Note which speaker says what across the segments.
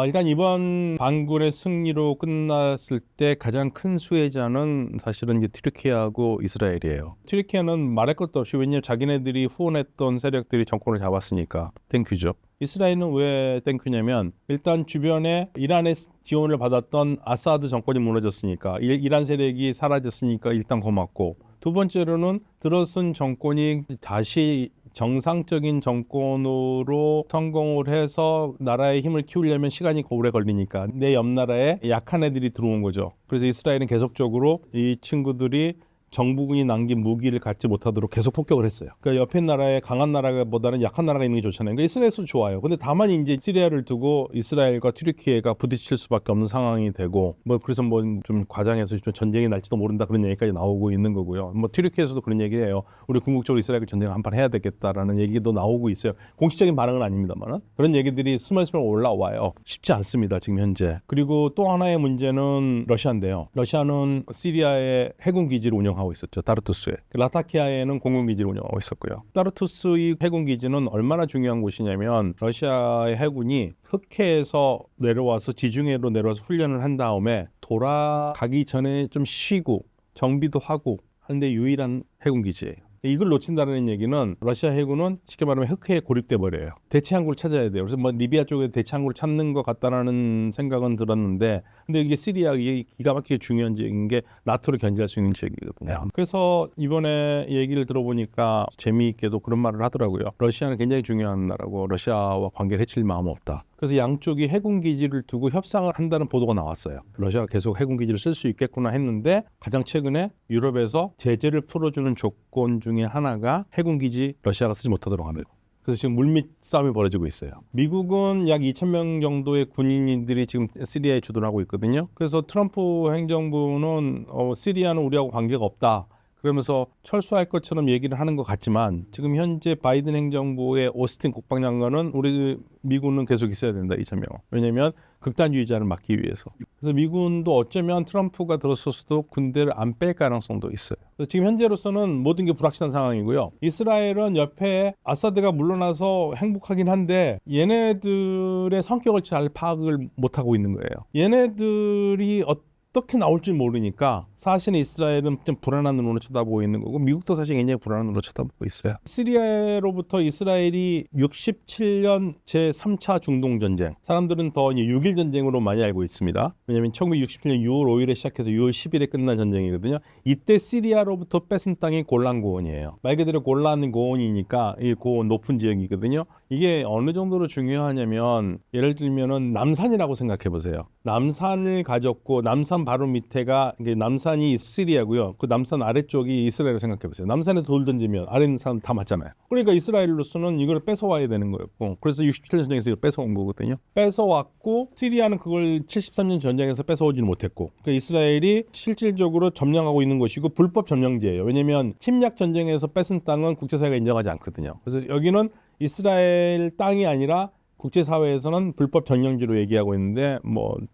Speaker 1: 일단 이번 반군의 승리로 끝났을 때 가장 큰 수혜자는 사실은 이제 튀르키예하고 이스라엘이에요. 튀르키예는 말할 것도 없이 왜냐하면 자기네들이 후원했던 세력들이 정권을 잡았으니까 땡큐죠. 이스라엘은 왜 땡큐냐면 일단 주변에 이란의 지원을 받았던 아사드 정권이 무너졌으니까 이란 세력이 사라졌으니까 일단 고맙고, 두 번째로는 들어선 정권이 다시 정상적인 정권으로 성공을 해서 나라의 힘을 키우려면 시간이 오래 걸리니까 내 옆 나라에 약한 애들이 들어온 거죠. 그래서 이스라엘은 계속적으로 이 친구들이 정부군이 남긴 무기를 갖지 못하도록 계속 폭격을 했어요. 그러니까 옆에 나라에 강한 나라보다는 약한 나라가 있는 게 좋잖아요. 그러니까 이스라엘도 좋아요. 근데 다만 이제 시리아를 두고 이스라엘과 튀르키예가 부딪힐 수밖에 없는 상황이 되고, 그래서 좀 과장해서 좀 전쟁이 날지도 모른다 그런 얘기까지 나오고 있는 거고요. 튀르키예에서도 그런 얘기해요. 우리 궁극적으로 이스라엘 전쟁 한판 해야 되겠다라는 얘기도 나오고 있어요. 공식적인 반응은 아닙니다만 그런 얘기들이 스멀스멀 올라와요. 쉽지 않습니다, 지금 현재. 그리고 또 하나의 문제는 러시아인데요. 러시아는 시리아의 해군 기지를 운영하고 있었죠. 타르투스에. 라타키아에는 공군기지를 운영하고 있었고요. 타르투스의 해군기지는 얼마나 중요한 곳이냐면 러시아의 해군이 흑해에서 내려와서 지중해로 내려와서 훈련을 한 다음에 돌아가기 전에 좀 쉬고 정비도 하고 하는데 유일한 해군기지예요. 이걸 놓친다는 얘기는 러시아 해군은 쉽게 말하면 흑해에 고립돼 버려요. 대체 항구를 찾아야 돼요. 그래서 리비아 쪽에 대체 항구를 찾는 것 같다라는 생각은 들었는데, 근데 이게 시리아 이게 기가 막히게 중요한 지역인 게 나토를 견제할 수 있는 지역이거든요. 그래서 이번에 얘기를 들어보니까 재미있게도 그런 말을 하더라고요. 러시아는 굉장히 중요한 나라고 러시아와 관계를 해칠 마음 없다. 그래서 양쪽이 해군 기지를 두고 협상을 한다는 보도가 나왔어요. 러시아가 계속 해군 기지를 쓸 수 있겠구나 했는데, 가장 최근에 유럽에서 제재를 풀어주는 조건 중에 하나가 해군 기지 러시아가 쓰지 못하도록 하는. 그래서 지금 물밑 싸움이 벌어지고 있어요. 미국은 약 2,000명 정도의 군인들이 지금 시리아에 주둔하고 있거든요. 그래서 트럼프 행정부는 시리아는 우리하고 관계가 없다, 그러면서 철수할 것처럼 얘기를 하는 것 같지만, 지금 현재 바이든 행정부의 오스틴 국방장관은 우리 미군은 계속 있어야 된다, 2,000명. 왜냐하면 극단주의자를 막기 위해서. 그래서 미군도 어쩌면 트럼프가 들어서서도 군대를 안 뺄 가능성도 있어요. 그래서 지금 현재로서는 모든 게 불확실한 상황이고요. 이스라엘은 옆에 아사드가 물러나서 행복하긴 한데 얘네들의 성격을 잘 파악을 못하고 있는 거예요. 얘네들이 어떻게 나올지 모르니까 사실은 이스라엘은 좀 불안한 눈으로 쳐다보고 있는 거고, 미국도 사실 굉장히 불안한 눈으로 쳐다보고 있어요. 시리아로부터 이스라엘이 67년 제3차 중동전쟁, 사람들은 더 6.1 전쟁으로 많이 알고 있습니다. 왜냐하면 1967년 6월 5일에 시작해서 6월 10일에 끝난 전쟁이거든요. 이때 시리아로부터 뺏은 땅이 골란 고원이에요. 말 그대로 골란 고원이니까 이 고원 높은 지역이거든요. 이게 어느 정도로 중요하냐면, 예를 들면은 남산이라고 생각해 보세요. 남산을 가졌고 남산 바로 밑에가 남산이 시리아고요. 그 남산 아래쪽이 이스라엘을 생각해 보세요. 남산에 돌 던지면 아래 있는 사람 다 맞잖아요. 그러니까 이스라엘로서는 이걸 뺏어와야 되는 거였고, 그래서 67년 전쟁에서 이걸 뺏어온 거거든요. 뺏어왔고 시리아는 그걸 73년 전쟁에서 뺏어오지는 못했고, 그러니까 이스라엘이 실질적으로 점령하고 있는 것이고 불법 점령지예요. 왜냐하면 침략 전쟁에서 뺏은 땅은 국제사회가 인정하지 않거든요. 그래서 여기는 이스라엘 땅이 아니라 국제사회에서는 불법 점령지로 얘기하고 있는데,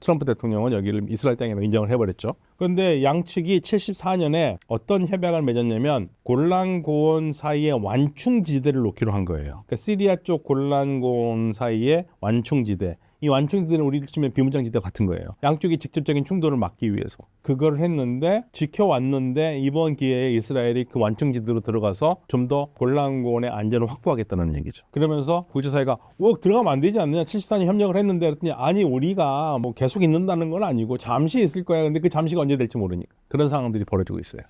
Speaker 1: 트럼프 대통령은 여기를 이스라엘 땅이라고 인정을 해버렸죠. 그런데 양측이 74년에 어떤 협약을 맺었냐면 골란 고원 사이에 완충지대를 놓기로 한 거예요. 그러니까 시리아 쪽 골란 고원 사이에 완충지대, 이 완충지대는 우리를 치면 비무장지대 같은 거예요. 양쪽이 직접적인 충돌을 막기 위해서 그걸 했는데, 지켜왔는데 이번 기회에 이스라엘이 그 완충지대로 들어가서 좀 더 골란고원의 안전을 확보하겠다는 얘기죠. 그러면서 국제사회가 들어가면 안 되지 않느냐, 74년 협력을 했는데, 그랬더니 아니 우리가 계속 있는다는 건 아니고 잠시 있을 거야. 근데 그 잠시가 언제 될지 모르니까 그런 상황들이 벌어지고 있어요.